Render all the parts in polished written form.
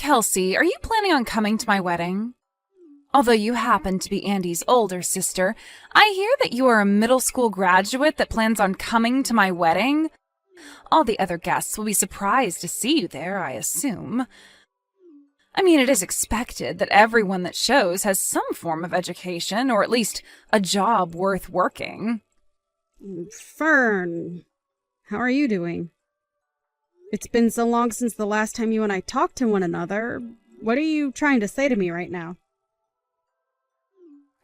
Kelsey, are you planning on coming to my wedding? Although you happen to be Andy's older sister, I hear that you are a middle school graduate that plans on coming to my wedding. All the other guests will be surprised to see you there, I assume. I mean, it is expected that everyone that shows has some form of education, or at least a job worth working. Fern, how are you doing? It's been so long since the last time you and I talked to one another. What are you trying to say to me right now?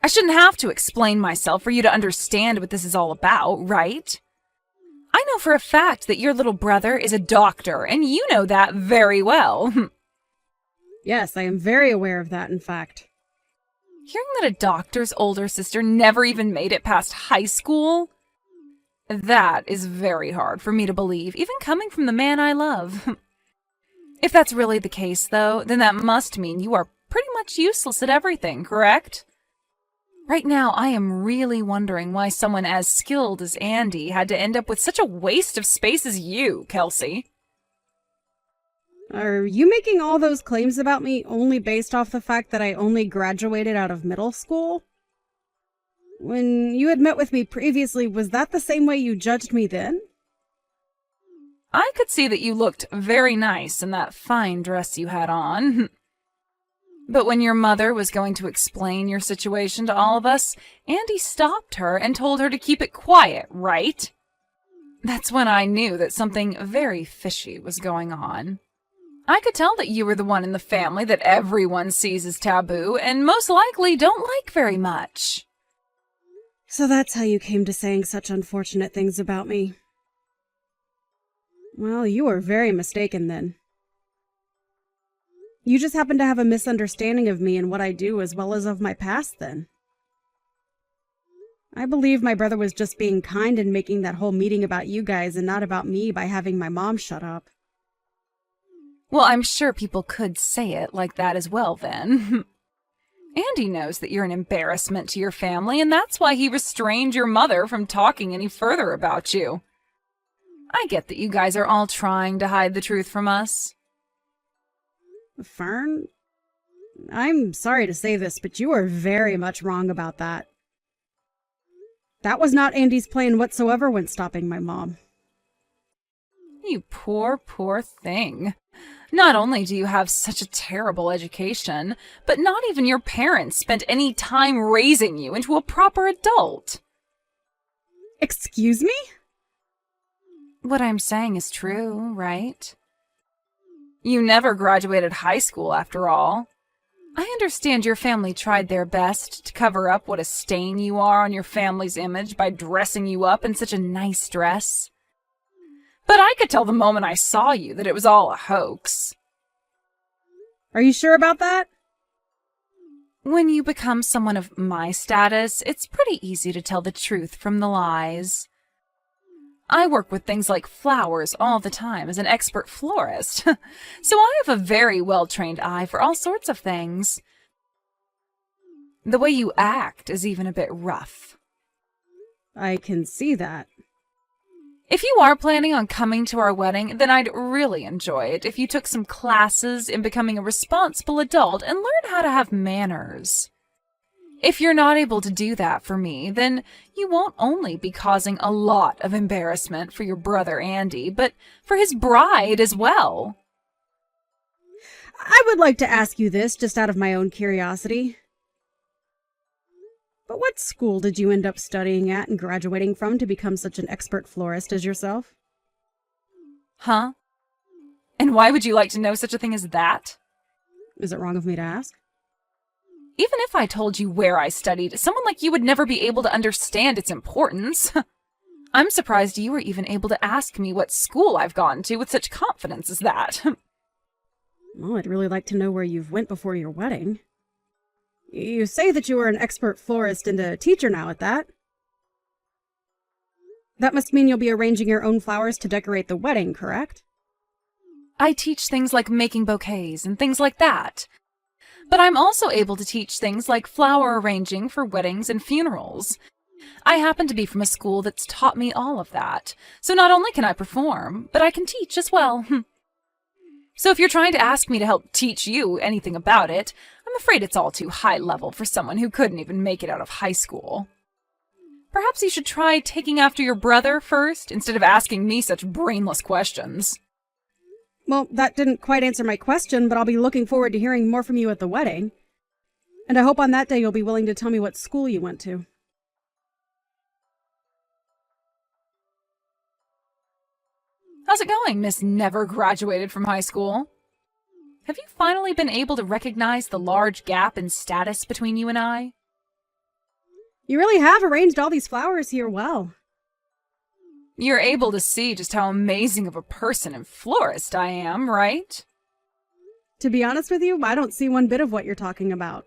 I shouldn't have to explain myself for you to understand what this is all about, right? I know for a fact that your little brother is a doctor, and you know that very well. Yes, I am very aware of that, in fact. Hearing that a doctor's older sister never even made it past high school? That is very hard for me to believe, even coming from the man I love. If that's really the case, though, then that must mean you are pretty much useless at everything, correct? Right now, I am really wondering why someone as skilled as Andy had to end up with such a waste of space as you, Kelsey. Are you making all those claims about me only based off the fact that I only graduated out of middle school? When you had met with me previously, was that the same way you judged me then? I could see that you looked very nice in that fine dress you had on. But when your mother was going to explain your situation to all of us, Andy stopped her and told her to keep it quiet, right? That's when I knew that something very fishy was going on. I could tell that you were the one in the family that everyone sees as taboo and most likely don't like very much. So that's how you came to saying such unfortunate things about me. Well, you were very mistaken then. You just happen to have a misunderstanding of me and what I do as well as of my past then. I believe my brother was just being kind and making that whole meeting about you guys and not about me by having my mom shut up. Well, I'm sure people could say it like that as well then. Andy knows that you're an embarrassment to your family, and that's why he restrained your mother from talking any further about you. I get that you guys are all trying to hide the truth from us. Fern, I'm sorry to say this, but you are very much wrong about that. That was not Andy's plan whatsoever when stopping my mom. You poor, poor thing. Not only do you have such a terrible education, but not even your parents spent any time raising you into a proper adult. Excuse me? What I'm saying is true, right? You never graduated high school, after all. I understand your family tried their best to cover up what a stain you are on your family's image by dressing you up in such a nice dress. But I could tell the moment I saw you that it was all a hoax. Are you sure about that? When you become someone of my status, it's pretty easy to tell the truth from the lies. I work with things like flowers all the time as an expert florist, so I have a very well-trained eye for all sorts of things. The way you act is even a bit rough. I can see that. If you are planning on coming to our wedding, then I'd really enjoy it if you took some classes in becoming a responsible adult and learn how to have manners. If you're not able to do that for me, then you won't only be causing a lot of embarrassment for your brother Andy, but for his bride as well. I would like to ask you this just out of my own curiosity. But what school did you end up studying at and graduating from to become such an expert florist as yourself? Huh? And why would you like to know such a thing as that? Is it wrong of me to ask? Even if I told you where I studied, someone like you would never be able to understand its importance. I'm surprised you were even able to ask me what school I've gone to with such confidence as that. Well, I'd really like to know where you've went before your wedding. You say that you are an expert florist and a teacher now at that. That must mean you'll be arranging your own flowers to decorate the wedding, correct? I teach things like making bouquets and things like that. But I'm also able to teach things like flower arranging for weddings and funerals. I happen to be from a school that's taught me all of that, so not only can I perform, but I can teach as well. So if you're trying to ask me to help teach you anything about it, I'm afraid it's all too high level for someone who couldn't even make it out of high school. Perhaps you should try taking after your brother first, instead of asking me such brainless questions. Well, that didn't quite answer my question, but I'll be looking forward to hearing more from you at the wedding. And I hope on that day you'll be willing to tell me what school you went to. How's it going, Miss Never Graduated from High School? Have you finally been able to recognize the large gap in status between you and I? You really have arranged all these flowers here well. You're able to see just how amazing of a person and florist I am, right? To be honest with you, I don't see one bit of what you're talking about.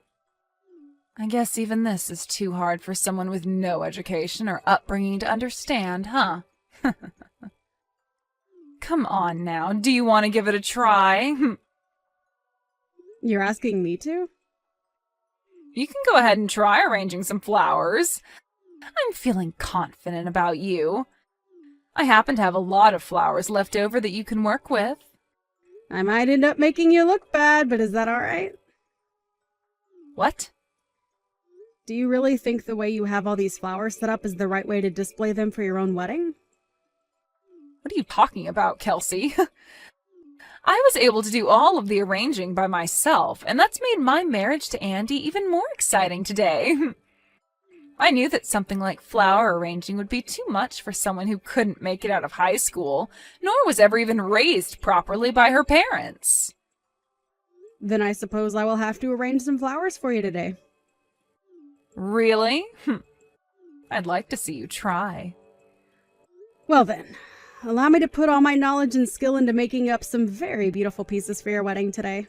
I guess even this is too hard for someone with no education or upbringing to understand, huh? Come on now, do you want to give it a try? You're asking me to? You can go ahead and try arranging some flowers. I'm feeling confident about you. I happen to have a lot of flowers left over that you can work with. I might end up making you look bad, but is that all right? What? Do you really think the way you have all these flowers set up is the right way to display them for your own wedding? What are you talking about, Kelsey? I was able to do all of the arranging by myself, and that's made my marriage to Andy even more exciting today. I knew that something like flower arranging would be too much for someone who couldn't make it out of high school, nor was ever even raised properly by her parents. Then I suppose I will have to arrange some flowers for you today. Really? I'd like to see you try. Well then, allow me to put all my knowledge and skill into making up some very beautiful pieces for your wedding today.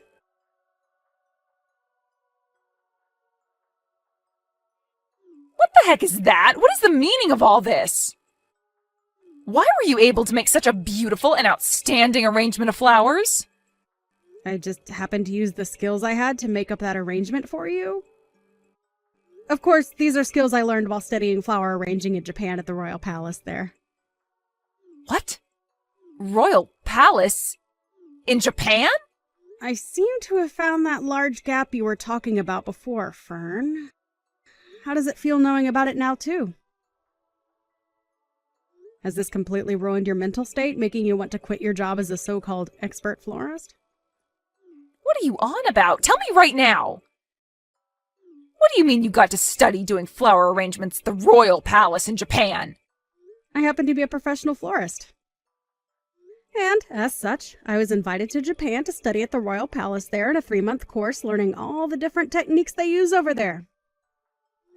What the heck is that? What is the meaning of all this? Why were you able to make such a beautiful and outstanding arrangement of flowers? I just happened to use the skills I had to make up that arrangement for you. Of course, these are skills I learned while studying flower arranging in Japan at the Royal Palace there. What? Royal Palace? In Japan? I seem to have found that large gap you were talking about before, Fern. How does it feel knowing about it now, too? Has this completely ruined your mental state, making you want to quit your job as a so-called expert florist? What are you on about? Tell me right now! What do you mean you got to study doing flower arrangements at the Royal Palace in Japan? I happen to be a professional florist. And, as such, I was invited to Japan to study at the Royal Palace there in a 3-month course learning all the different techniques they use over there.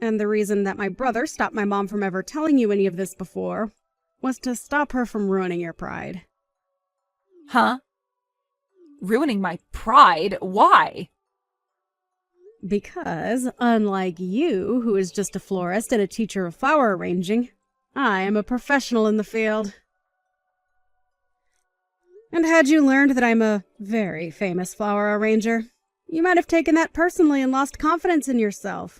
And the reason that my brother stopped my mom from ever telling you any of this before was to stop her from ruining your pride. Huh? Ruining my pride? Why? Because, unlike you, who is just a florist and a teacher of flower arranging, I am a professional in the field. And had you learned that I'm a very famous flower arranger, you might have taken that personally and lost confidence in yourself.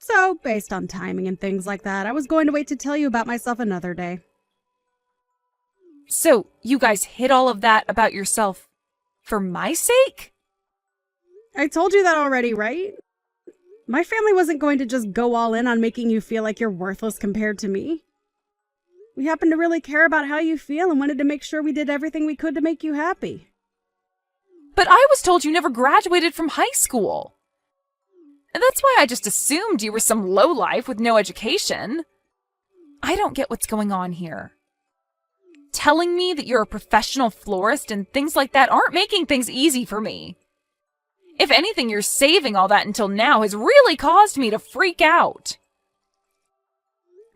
So, based on timing and things like that, I was going to wait to tell you about myself another day. So, you guys hid all of that about yourself for my sake? I told you that already, right? My family wasn't going to just go all in on making you feel like you're worthless compared to me. We happen to really care about how you feel and wanted to make sure we did everything we could to make you happy. But I was told you never graduated from high school. And that's why I just assumed you were some lowlife with no education. I don't get what's going on here. Telling me that you're a professional florist and things like that aren't making things easy for me. If anything, you're saving all that until now has really caused me to freak out.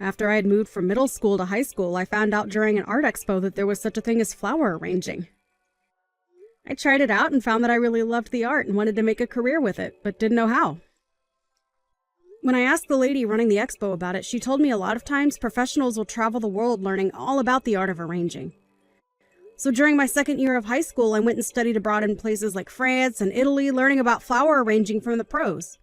After I had moved from middle school to high school, I found out during an art expo that there was such a thing as flower arranging. I tried it out and found that I really loved the art and wanted to make a career with it, but didn't know how. When I asked the lady running the expo about it, she told me a lot of times professionals will travel the world learning all about the art of arranging. So during my second year of high school, I went and studied abroad in places like France and Italy, learning about flower arranging from the pros.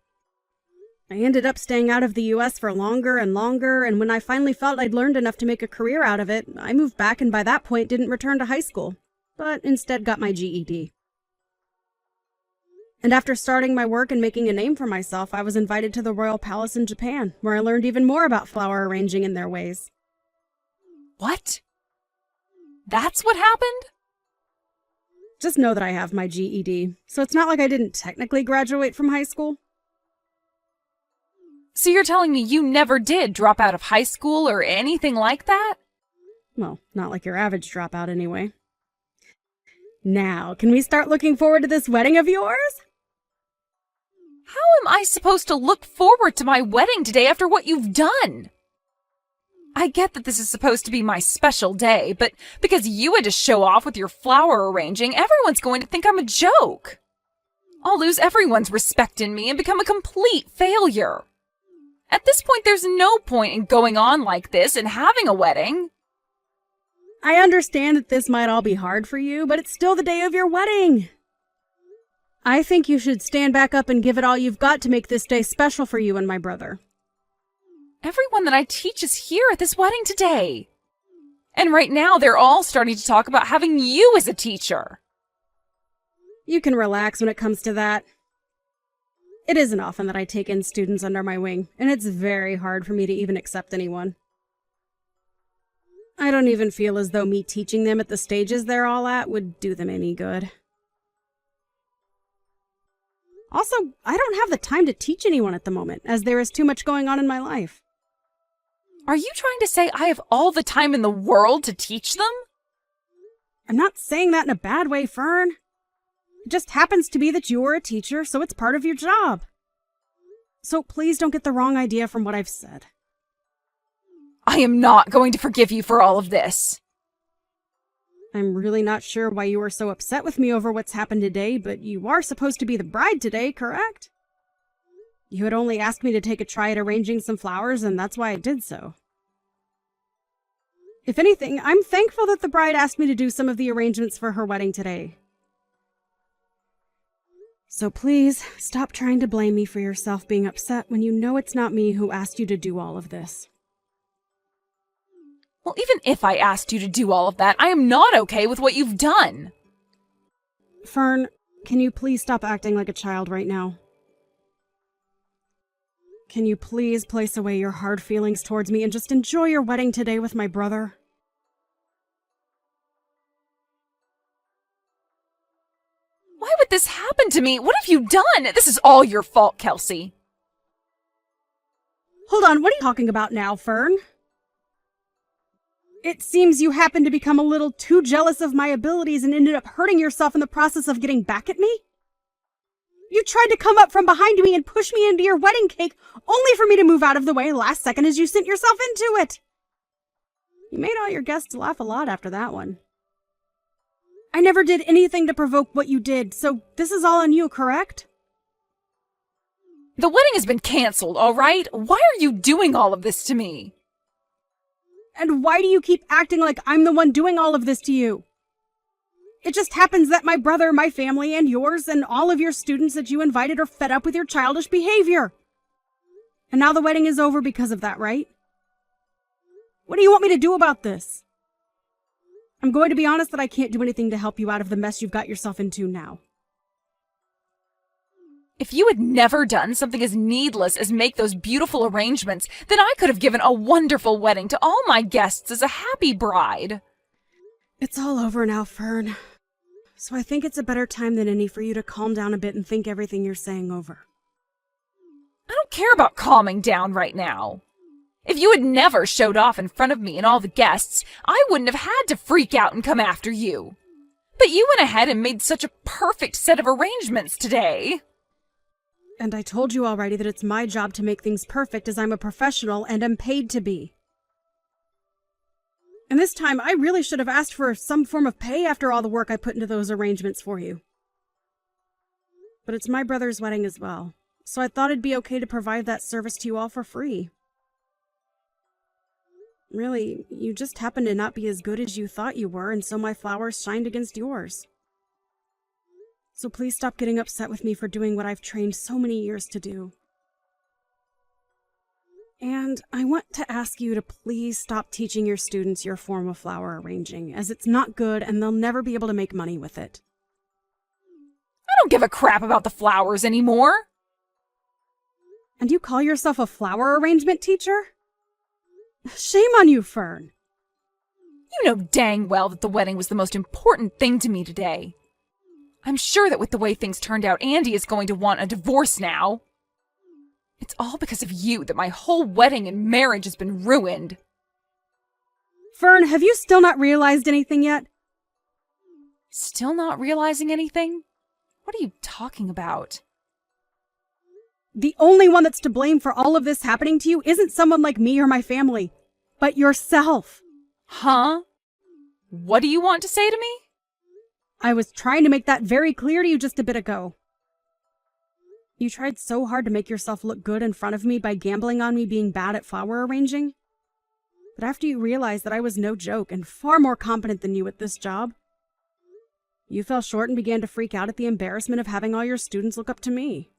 I ended up staying out of the US for longer and longer, and when I finally felt I'd learned enough to make a career out of it, I moved back and by that point didn't return to high school. but instead got my GED. And after starting my work and making a name for myself, I was invited to the Royal Palace in Japan, where I learned even more about flower arranging and their ways. What? That's what happened? Just know that I have my GED, so it's not like I didn't technically graduate from high school. So you're telling me you never did drop out of high school or anything like that? Well, not like your average dropout anyway. Now, can we start looking forward to this wedding of yours? How am I supposed to look forward to my wedding today after what you've done? I get that this is supposed to be my special day, but because you had to show off with your flower arranging, everyone's going to think I'm a joke. I'll lose everyone's respect in me and become a complete failure. At this point, there's no point in going on like this and having a wedding. I understand that this might all be hard for you, but it's still the day of your wedding. I think you should stand back up and give it all you've got to make this day special for you and my brother. Everyone that I teach is here at this wedding today. And right now, they're all starting to talk about having you as a teacher. You can relax when it comes to that. It isn't often that I take in students under my wing, and it's very hard for me to even accept anyone. I don't even feel as though me teaching them at the stages they're all at would do them any good. Also, I don't have the time to teach anyone at the moment, as there is too much going on in my life. Are you trying to say I have all the time in the world to teach them? I'm not saying that in a bad way, Fern. It just happens to be that you're a teacher, so it's part of your job. So please don't get the wrong idea from what I've said. I am not going to forgive you for all of this. I'm really not sure why you were so upset with me over what's happened today, but you are supposed to be the bride today, correct? You had only asked me to take a try at arranging some flowers, and that's why I did so. If anything, I'm thankful that the bride asked me to do some of the arrangements for her wedding today. So please, stop trying to blame me for yourself being upset when you know it's not me who asked you to do all of this. Well, even if I asked you to do all of that, I am not okay with what you've done. Fern, can you please stop acting like a child right now? Can you please place away your hard feelings towards me and just enjoy your wedding today with my brother? Why would this happen to me? What have you done? This is all your fault, Kelsey. Hold on, what are you talking about now, Fern? It seems you happened to become a little too jealous of my abilities and ended up hurting yourself in the process of getting back at me? You tried to come up from behind me and push me into your wedding cake, only for me to move out of the way last second as you sent yourself into it. You made all your guests laugh a lot after that one. I never did anything to provoke what you did, so this is all on you, correct? The wedding has been canceled, all right? Why are you doing all of this to me? And why do you keep acting like I'm the one doing all of this to you? It just happens that my brother, my family, and yours, and all of your students that you invited are fed up with your childish behavior. And now the wedding is over because of that, right? What do you want me to do about this? I'm going to be honest that I can't do anything to help you out of the mess you've got yourself into now. If you had never done something as needless as make those beautiful arrangements, then I could have given a wonderful wedding to all my guests as a happy bride. It's all over now, Fern. So I think it's a better time than any for you to calm down a bit and think everything you're saying over. I don't care about calming down right now. If you had never showed off in front of me and all the guests, I wouldn't have had to freak out and come after you. But you went ahead and made such a perfect set of arrangements today. And I told you already that it's my job to make things perfect as I'm a professional and am paid to be. And this time, I really should have asked for some form of pay after all the work I put into those arrangements for you. But it's my brother's wedding as well, so I thought it'd be okay to provide that service to you all for free. Really, you just happen to not be as good as you thought you were, and so my flowers shined against yours. So please stop getting upset with me for doing what I've trained so many years to do. And I want to ask you to please stop teaching your students your form of flower arranging, as it's not good and they'll never be able to make money with it. I don't give a crap about the flowers anymore. And you call yourself a flower arrangement teacher? Shame on you, Fern. You know dang well that the wedding was the most important thing to me today. I'm sure that with the way things turned out, Andy is going to want a divorce now. It's all because of you that my whole wedding and marriage has been ruined. Fern, have you still not realized anything yet? Still not realizing anything? What are you talking about? The only one that's to blame for all of this happening to you isn't someone like me or my family, but yourself. Huh? What do you want to say to me? I was trying to make that very clear to you just a bit ago. You tried so hard to make yourself look good in front of me by gambling on me being bad at flower arranging. But after you realized that I was no joke and far more competent than you at this job, you fell short and began to freak out at the embarrassment of having all your students look up to me.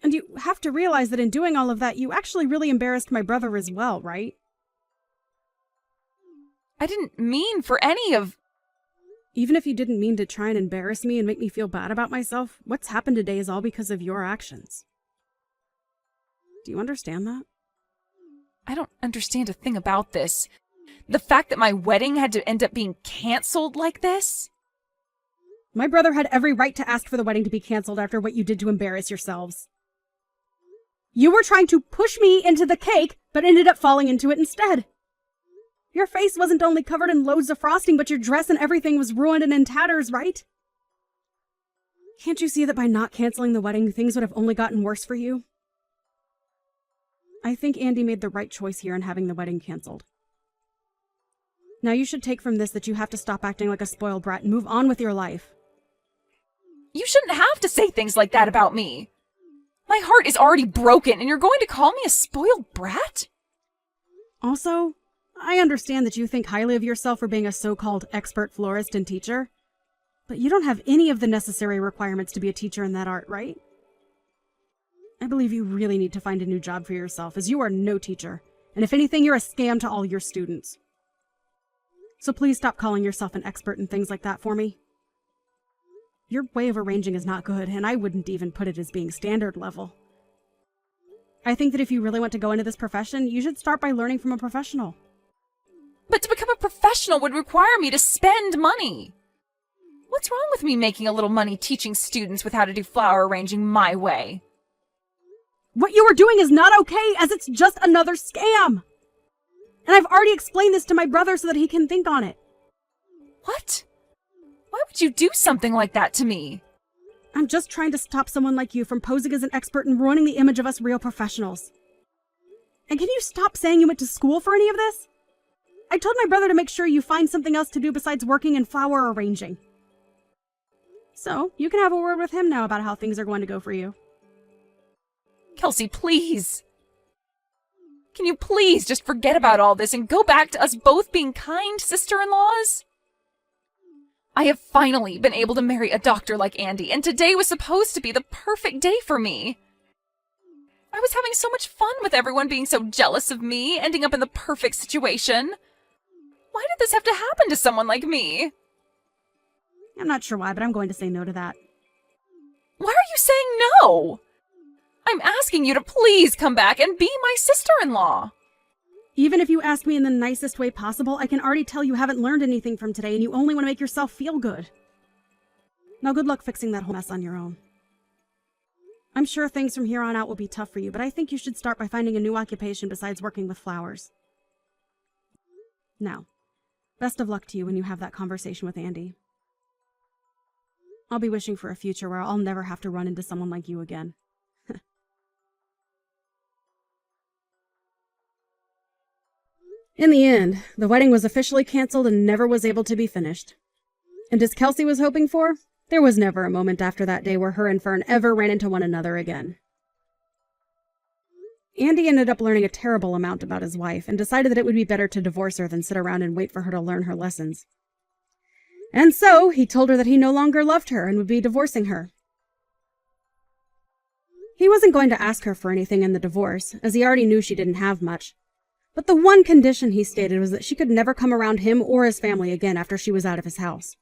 And you have to realize that in doing all of that, you actually really embarrassed my brother as well, right? I didn't mean for any of... Even if you didn't mean to try and embarrass me and make me feel bad about myself, what's happened today is all because of your actions. Do you understand that? I don't understand a thing about this. The fact that my wedding had to end up being canceled like this? My brother had every right to ask for the wedding to be canceled after what you did to embarrass yourselves. You were trying to push me into the cake, but ended up falling into it instead. Your face wasn't only covered in loads of frosting, but your dress and everything was ruined and in tatters, right? Can't you see that by not canceling the wedding, things would have only gotten worse for you? I think Andy made the right choice here in having the wedding canceled. Now you should take from this that you have to stop acting like a spoiled brat and move on with your life. You shouldn't have to say things like that about me. My heart is already broken, and you're going to call me a spoiled brat? Also, I understand that you think highly of yourself for being a so-called expert florist and teacher, but you don't have any of the necessary requirements to be a teacher in that art, right? I believe you really need to find a new job for yourself, as you are no teacher, and if anything, you're a scam to all your students. So please stop calling yourself an expert in things like that for me. Your way of arranging is not good, and I wouldn't even put it as being standard level. I think that if you really want to go into this profession, you should start by learning from a professional. But to become a professional would require me to spend money. What's wrong with me making a little money teaching students with how to do flower arranging my way? What you are doing is not okay, as it's just another scam! And I've already explained this to my brother so that he can think on it. What? Why would you do something like that to me? I'm just trying to stop someone like you from posing as an expert and ruining the image of us real professionals. And can you stop saying you went to school for any of this? I told my brother to make sure you find something else to do besides working in flower arranging. So, you can have a word with him now about how things are going to go for you. Kelsey, please. Can you please just forget about all this and go back to us both being kind sister-in-laws? I have finally been able to marry a doctor like Andy, and today was supposed to be the perfect day for me. I was having so much fun with everyone being so jealous of me, ending up in the perfect situation. Why did this have to happen to someone like me? I'm not sure why, but I'm going to say no to that. Why are you saying no? I'm asking you to please come back and be my sister-in-law. Even if you ask me in the nicest way possible, I can already tell you haven't learned anything from today and you only want to make yourself feel good. Now good luck fixing that whole mess on your own. I'm sure things from here on out will be tough for you, but I think you should start by finding a new occupation besides working with flowers. Now, best of luck to you when you have that conversation with Andy. I'll be wishing for a future where I'll never have to run into someone like you again. In the end, the wedding was officially canceled and never was able to be finished. And as Kelsey was hoping for, there was never a moment after that day where her and Fern ever ran into one another again. Andy ended up learning a terrible amount about his wife and decided that it would be better to divorce her than sit around and wait for her to learn her lessons. And so, he told her that he no longer loved her and would be divorcing her. He He wasn't going to ask her for anything in the divorce, as he already knew she didn't have much. But the one condition he stated was that she could never come around him or his family again after she was out of his house.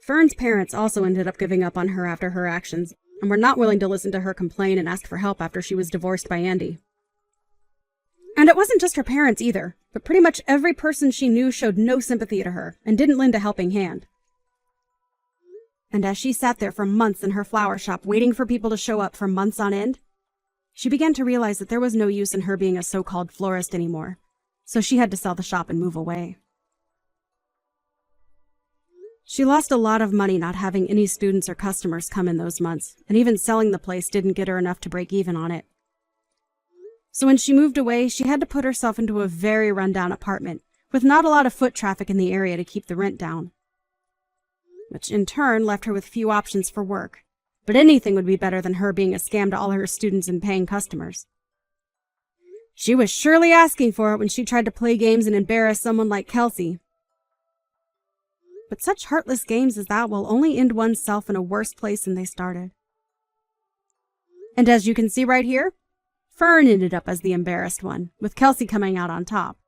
Fern's parents also ended up giving up on her after her actions, and were not willing to listen to her complain and ask for help after she was divorced by Andy. And it wasn't just her parents either, but pretty much every person she knew showed no sympathy to her and didn't lend a helping hand. And as she sat there for months in her flower shop waiting for people to show up for months on end, she began to realize that there was no use in her being a so-called florist anymore, so she had to sell the shop and move away. She lost a lot of money not having any students or customers come in those months, and even selling the place didn't get her enough to break even on it. So when she moved away, she had to put herself into a very rundown apartment, with not a lot of foot traffic in the area to keep the rent down. Which in turn left her with few options for work, but anything would be better than her being a scam to all her students and paying customers. She was surely asking for it when she tried to play games and embarrass someone like Kelsey. But such heartless games as that will only end oneself in a worse place than they started. And as you can see right here, Fern ended up as the embarrassed one, with Kelsey coming out on top.